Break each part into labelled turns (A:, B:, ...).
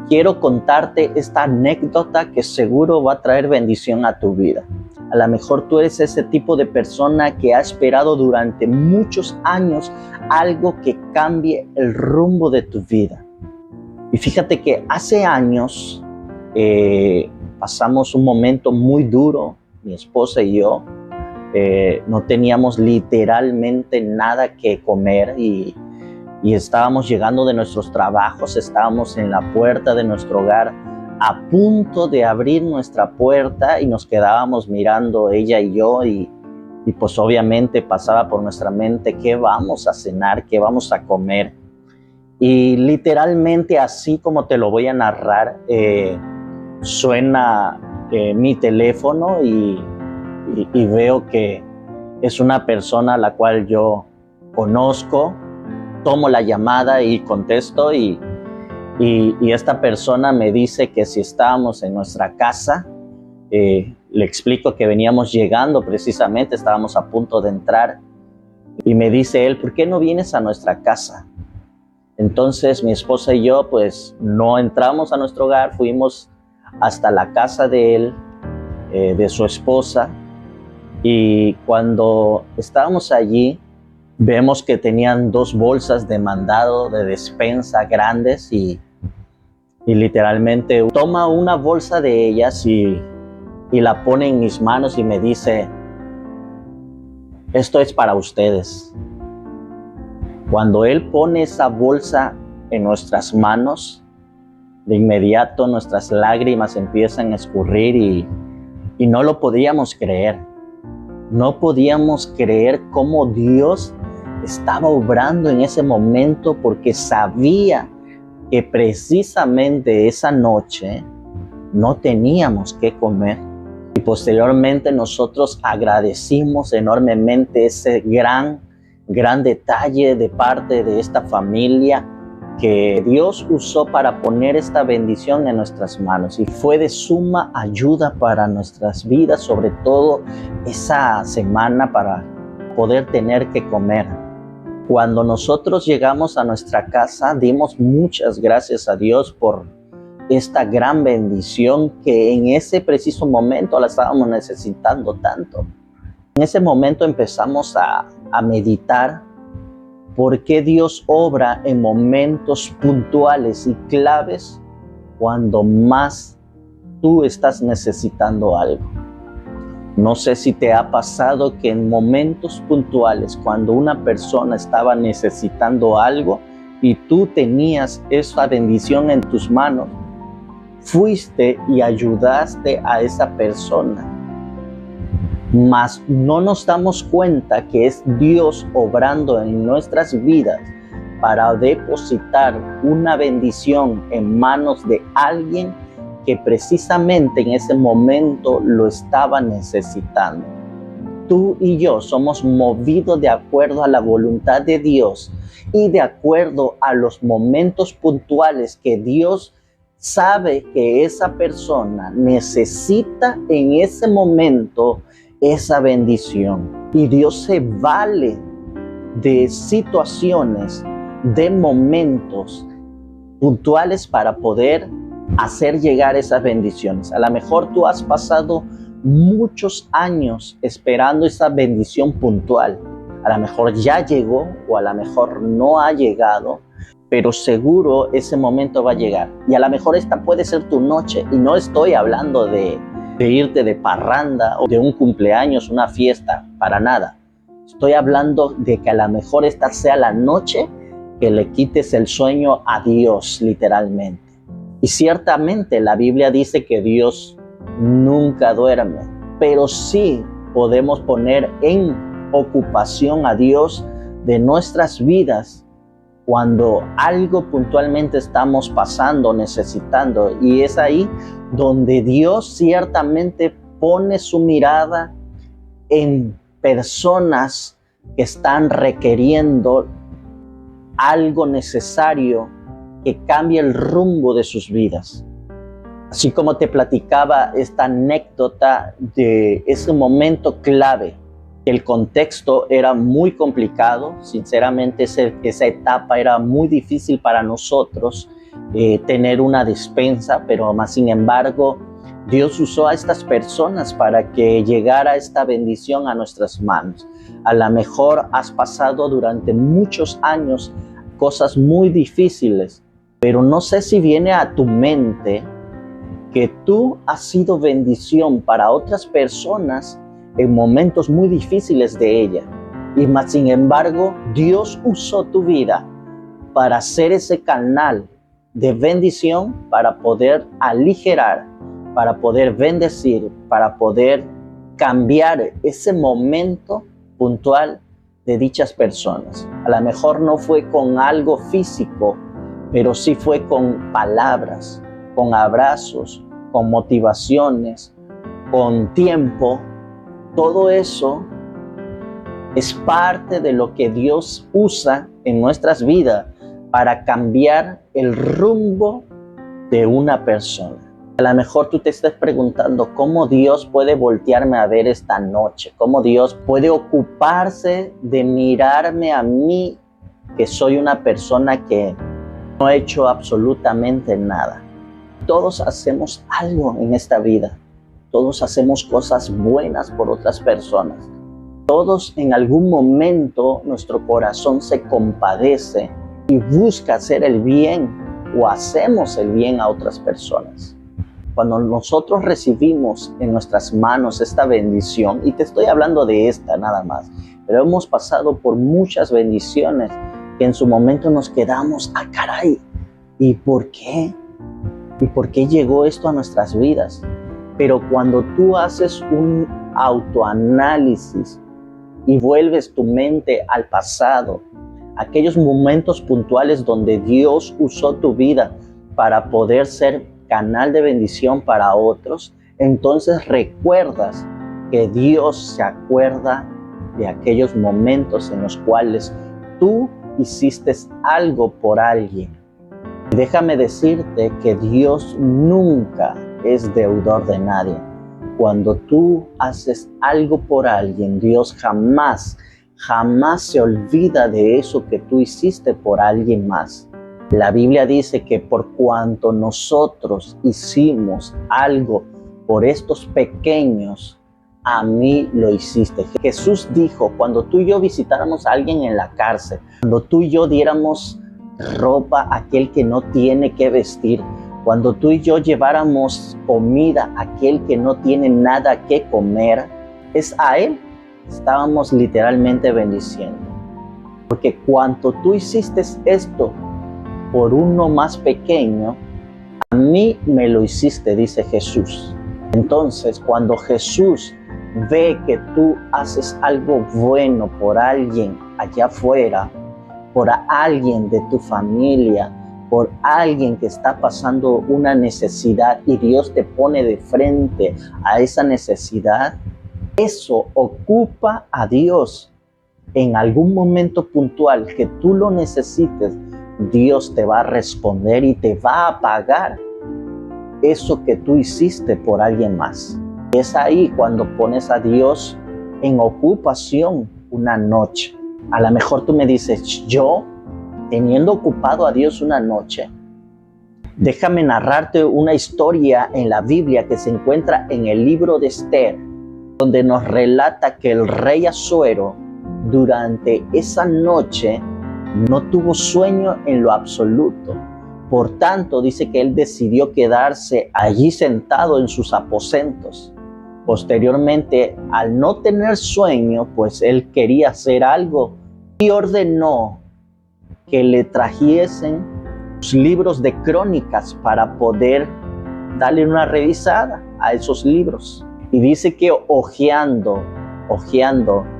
A: quiero contarte esta anécdota que seguro va a traer bendición a tu vida. A lo mejor tú eres ese tipo de persona que ha esperado durante muchos años algo que cambie el rumbo de tu vida. Y fíjate que hace años pasamos un momento muy duro, mi esposa y yo. No teníamos literalmente nada que comer y estábamos llegando de nuestros trabajos, estábamos en la puerta de nuestro hogar, a punto de abrir nuestra puerta y nos quedábamos mirando ella y yo y pues obviamente pasaba por nuestra mente qué vamos a cenar, qué vamos a comer. Y literalmente así como te lo voy a narrar, suena mi teléfono y veo que es una persona a la cual yo conozco. Tomo la llamada y contesto y esta persona me dice que si estábamos en nuestra casa. Le explico que veníamos llegando precisamente, estábamos a punto de entrar y me dice él, ¿por qué no vienes a nuestra casa? Entonces mi esposa y yo pues no entramos a nuestro hogar, fuimos hasta la casa de él, de su esposa, y cuando estábamos allí vemos que tenían 2 bolsas de mandado de despensa grandes y literalmente toma una bolsa de ellas y la pone en mis manos y me dice, esto es para ustedes. Cuando él pone esa bolsa en nuestras manos, de inmediato nuestras lágrimas empiezan a escurrir y no lo podíamos creer. No podíamos creer cómo Dios estaba obrando en ese momento, porque sabía que precisamente esa noche no teníamos que comer. Y posteriormente nosotros agradecimos enormemente ese gran detalle de parte de esta familia que Dios usó para poner esta bendición en nuestras manos, y fue de suma ayuda para nuestras vidas, sobre todo esa semana, para poder tener que comer. Cuando nosotros llegamos a nuestra casa, dimos muchas gracias a Dios por esta gran bendición que en ese preciso momento la estábamos necesitando tanto. En ese momento empezamos a meditar por qué Dios obra en momentos puntuales y claves cuando más tú estás necesitando algo. No sé si te ha pasado que en momentos puntuales, cuando una persona estaba necesitando algo y tú tenías esa bendición en tus manos, fuiste y ayudaste a esa persona. Mas no nos damos cuenta que es Dios obrando en nuestras vidas para depositar una bendición en manos de alguien que precisamente en ese momento lo estaba necesitando. Tú y yo somos movidos de acuerdo a la voluntad de Dios y de acuerdo a los momentos puntuales que Dios sabe que esa persona necesita en ese momento esa bendición. Y Dios se vale de situaciones, de momentos puntuales para poder hacer llegar esas bendiciones. A lo mejor tú has pasado muchos años esperando esa bendición puntual. A lo mejor ya llegó o a lo mejor no ha llegado, pero seguro ese momento va a llegar. Y a lo mejor esta puede ser tu noche, y no estoy hablando de irte de parranda o de un cumpleaños, una fiesta, para nada. Estoy hablando de que a lo mejor esta sea la noche que le quites el sueño a Dios, literalmente. Y ciertamente la Biblia dice que Dios nunca duerme, pero sí podemos poner en ocupación a Dios de nuestras vidas cuando algo puntualmente estamos pasando, necesitando. Y es ahí donde Dios ciertamente pone su mirada en personas que están requiriendo algo necesario que cambie el rumbo de sus vidas. Así como te platicaba esta anécdota de ese momento clave, el contexto era muy complicado, sinceramente esa etapa era muy difícil para nosotros, tener una despensa, pero más sin embargo, Dios usó a estas personas para que llegara esta bendición a nuestras manos. A lo mejor has pasado durante muchos años cosas muy difíciles, pero no sé si viene a tu mente que tú has sido bendición para otras personas en momentos muy difíciles de ella. Y más sin embargo, Dios usó tu vida para ser ese canal de bendición, para poder aligerar, para poder bendecir, para poder cambiar ese momento puntual de dichas personas. A lo mejor no fue con algo físico, pero sí fue con palabras, con abrazos, con motivaciones, con tiempo. Todo eso es parte de lo que Dios usa en nuestras vidas para cambiar el rumbo de una persona. A lo mejor tú te estés preguntando cómo Dios puede voltearme a ver esta noche, cómo Dios puede ocuparse de mirarme a mí, que soy una persona que no he hecho absolutamente nada. Todos hacemos algo en esta vida, todos hacemos cosas buenas por otras personas. Todos en algún momento nuestro corazón se compadece y busca hacer el bien o hacemos el bien a otras personas. Cuando nosotros recibimos en nuestras manos esta bendición, y te estoy hablando de esta nada más, pero hemos pasado por muchas bendiciones que en su momento nos quedamos, caray, ¿y por qué? ¿Y por qué llegó esto a nuestras vidas? Pero cuando tú haces un autoanálisis y vuelves tu mente al pasado, aquellos momentos puntuales donde Dios usó tu vida para poder ser canal de bendición para otros, entonces recuerdas que Dios se acuerda de aquellos momentos en los cuales tú hiciste algo por alguien. Y déjame decirte que Dios nunca es deudor de nadie. Cuando tú haces algo por alguien, Dios jamás se olvida de eso que tú hiciste por alguien más. La Biblia dice que por cuanto nosotros hicimos algo por estos pequeños, a mí lo hiciste. Jesús dijo, cuando tú y yo visitáramos a alguien en la cárcel, cuando tú y yo diéramos ropa a aquel que no tiene que vestir, cuando tú y yo lleváramos comida a aquel que no tiene nada que comer, es a él estábamos literalmente bendiciendo. Porque cuando tú hiciste esto por uno más pequeño, a mí me lo hiciste, dice Jesús. Entonces, cuando Jesús ve que tú haces algo bueno por alguien allá afuera, por alguien de tu familia, por alguien que está pasando una necesidad y Dios te pone de frente a esa necesidad, eso ocupa a Dios. En algún momento puntual que tú lo necesites, Dios te va a responder y te va a pagar eso que tú hiciste por alguien más. Es ahí cuando pones a Dios en ocupación una noche. A lo mejor tú me dices, yo, teniendo ocupado a Dios una noche, déjame narrarte una historia en la Biblia que se encuentra en el libro de Esther, donde nos relata que el rey Asuero durante esa noche no tuvo sueño en lo absoluto. Por tanto, dice que él decidió quedarse allí sentado en sus aposentos. Posteriormente, al no tener sueño, pues él quería hacer algo y ordenó que le trajesen los libros de crónicas para poder darle una revisada a esos libros. Y dice que hojeando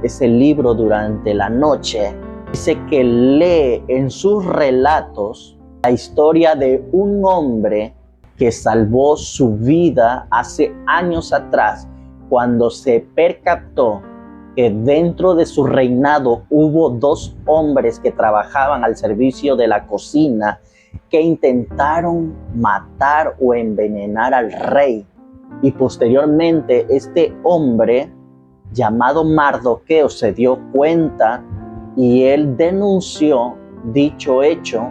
A: ese libro durante la noche, dice que lee en sus relatos la historia de un hombre que salvó su vida hace años atrás, cuando se percató que dentro de su reinado hubo 2 hombres que trabajaban al servicio de la cocina que intentaron matar o envenenar al rey. Y posteriormente este hombre llamado Mardoqueo se dio cuenta y él denunció dicho hecho,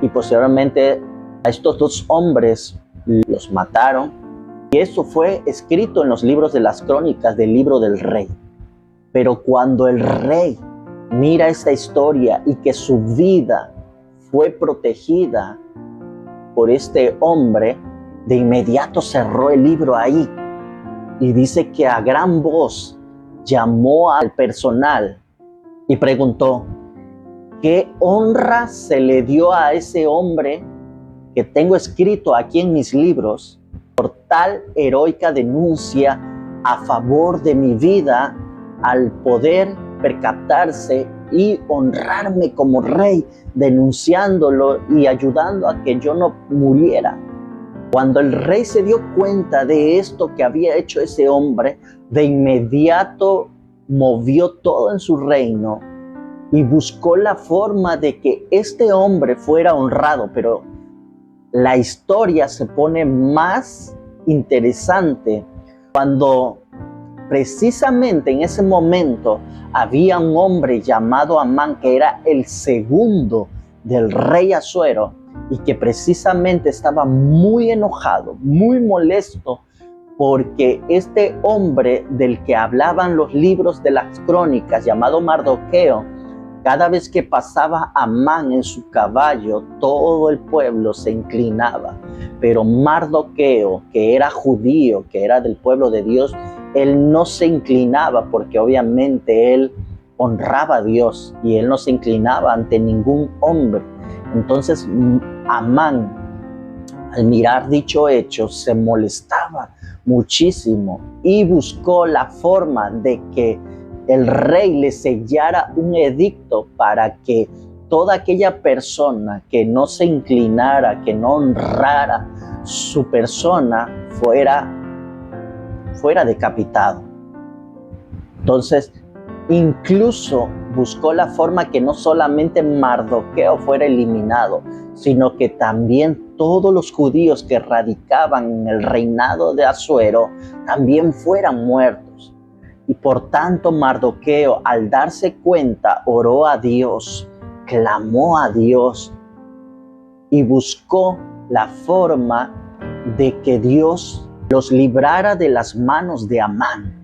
A: y posteriormente A estos dos hombres los mataron y eso fue escrito en los libros de las crónicas del libro del rey. Pero cuando el rey mira esta historia y que su vida fue protegida por este hombre, de inmediato cerró el libro ahí y dice que a gran voz llamó al personal y preguntó: ¿qué honra se le dio a ese hombre que tengo escrito aquí en mis libros por tal heroica denuncia a favor de mi vida al poder percatarse y honrarme como rey, denunciándolo y ayudando a que yo no muriera? Cuando el rey se dio cuenta de esto que había hecho ese hombre, de inmediato movió todo en su reino y buscó la forma de que este hombre fuera honrado. Pero la historia se pone más interesante cuando precisamente en ese momento había un hombre llamado Amán, que era el segundo del rey Asuero, y que precisamente estaba muy enojado, muy molesto, porque este hombre del que hablaban los libros de las crónicas, llamado Mardoqueo, cada vez que pasaba Amán en su caballo, todo el pueblo se inclinaba. Pero Mardoqueo, que era judío, que era del pueblo de Dios, él no se inclinaba porque obviamente él honraba a Dios y él no se inclinaba ante ningún hombre. Entonces Amán, al mirar dicho hecho, se molestaba muchísimo y buscó la forma de que el rey le sellara un edicto para que toda aquella persona que no se inclinara, que no honrara su persona, fuera decapitado. Entonces, incluso buscó la forma que no solamente Mardoqueo fuera eliminado, sino que también todos los judíos que radicaban en el reinado de Asuero también fueran muertos. Y por tanto Mardoqueo, al darse cuenta, oró a Dios, clamó a Dios y buscó la forma de que Dios los librara de las manos de Amán.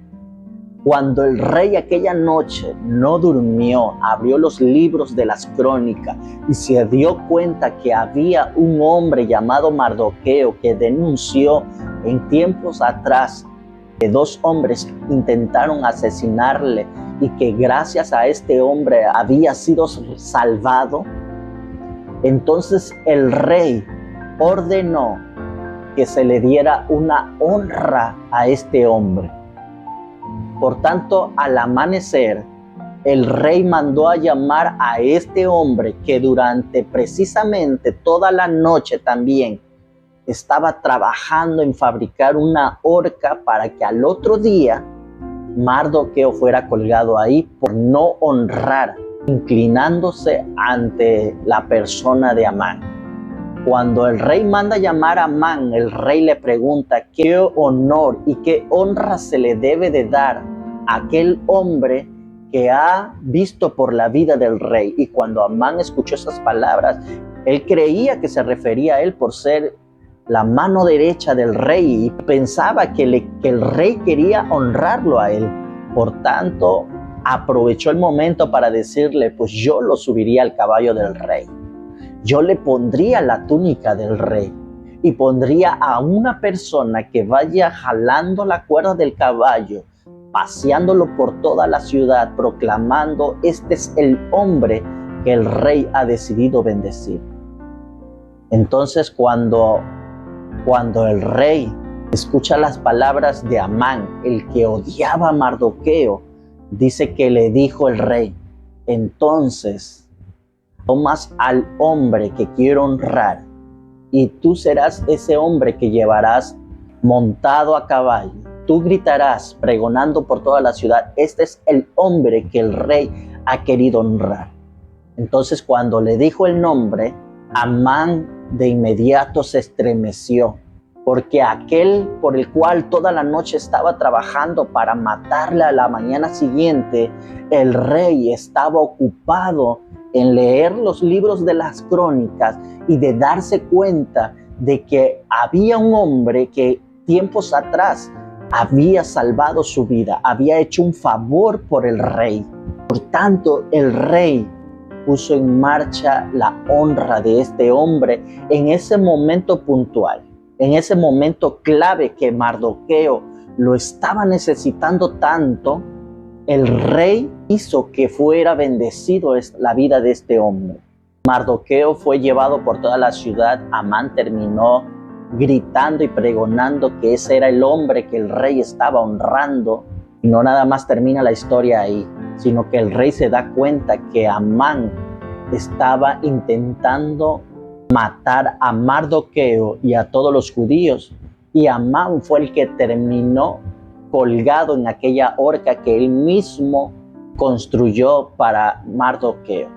A: Cuando el rey aquella noche no durmió, abrió los libros de las crónicas y se dio cuenta que había un hombre llamado Mardoqueo que denunció en tiempos atrás que dos hombres intentaron asesinarle y que gracias a este hombre había sido salvado. Entonces el rey ordenó que se le diera una honra a este hombre. Por tanto, al amanecer, el rey mandó a llamar a este hombre que durante precisamente toda la noche también estaba trabajando en fabricar una horca para que al otro día Mardoqueo fuera colgado ahí por no honrar, inclinándose ante la persona de Amán. Cuando el rey manda llamar a Amán, el rey le pregunta qué honor y qué honra se le debe de dar a aquel hombre que ha visto por la vida del rey. Y cuando Amán escuchó esas palabras, él creía que se refería a él por ser la mano derecha del rey y pensaba que el rey quería honrarlo a él. Por tanto, aprovechó el momento para decirle: pues yo lo subiría al caballo del rey. Yo le pondría la túnica del rey y pondría a una persona que vaya jalando la cuerda del caballo, paseándolo por toda la ciudad, proclamando: este es el hombre que el rey ha decidido bendecir. Entonces cuando el rey escucha las palabras de Amán, el que odiaba a Mardoqueo, dice que le dijo el rey: entonces tomas al hombre que quiero honrar y tú serás ese hombre que llevarás montado a caballo. Tú gritarás pregonando por toda la ciudad: este es el hombre que el rey ha querido honrar. Entonces cuando le dijo el nombre, Amán de inmediato se estremeció, porque aquel por el cual toda la noche estaba trabajando para matarle a la mañana siguiente, el rey estaba ocupado en leer los libros de las crónicas y de darse cuenta de que había un hombre que tiempos atrás había salvado su vida, había hecho un favor por el rey. Por tanto, el rey puso en marcha la honra de este hombre en ese momento puntual, en ese momento clave que Mardoqueo lo estaba necesitando tanto. El rey hizo que fuera bendecido la vida de este hombre. Mardoqueo fue llevado por toda la ciudad. Amán terminó gritando y pregonando que ese era el hombre que el rey estaba honrando. Y no nada más termina la historia ahí, sino que el rey se da cuenta que Amán estaba intentando matar a Mardoqueo y a todos los judíos. Y Amán fue el que terminó colgado en aquella horca que él mismo construyó para Mardoqueo.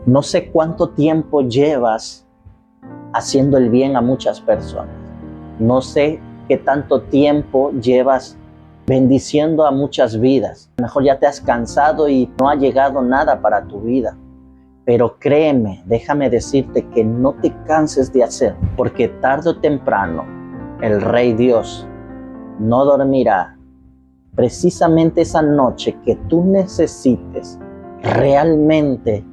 A: No sé cuánto tiempo llevas haciendo el bien a muchas personas. No sé qué tanto tiempo llevas bendiciendo a muchas vidas. A lo mejor ya te has cansado y no ha llegado nada para tu vida. Pero créeme, déjame decirte que no te canses de hacer, porque tarde o temprano el Rey Dios no dormirá. Precisamente esa noche que tú necesites realmente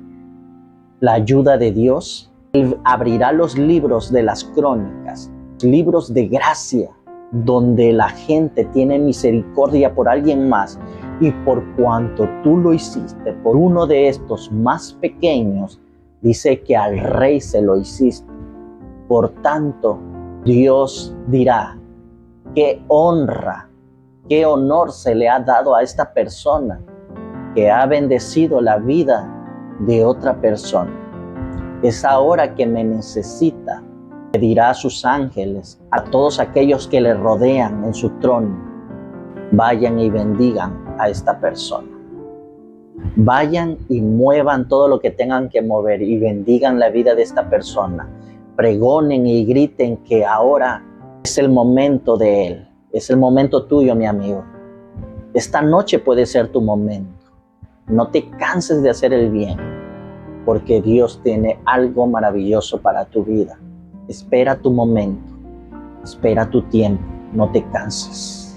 A: la ayuda de Dios, Él abrirá los libros de las crónicas, libros de gracia, donde la gente tiene misericordia por alguien más, y por cuanto tú lo hiciste por uno de estos más pequeños, dice que al rey se lo hiciste. Por tanto, Dios dirá: qué honra, qué honor se le ha dado a esta persona que ha bendecido la vida de otra persona. Es ahora que me necesita. Le dirá a sus ángeles, a todos aquellos que le rodean en su trono: vayan y bendigan a esta persona. Vayan y muevan todo lo que tengan que mover y bendigan la vida de esta persona. Pregonen y griten que ahora es el momento de él. Es el momento tuyo, mi amigo. Esta noche puede ser tu momento. No te canses de hacer el bien, porque Dios tiene algo maravilloso para tu vida. Espera tu momento. Espera tu tiempo. No te canses.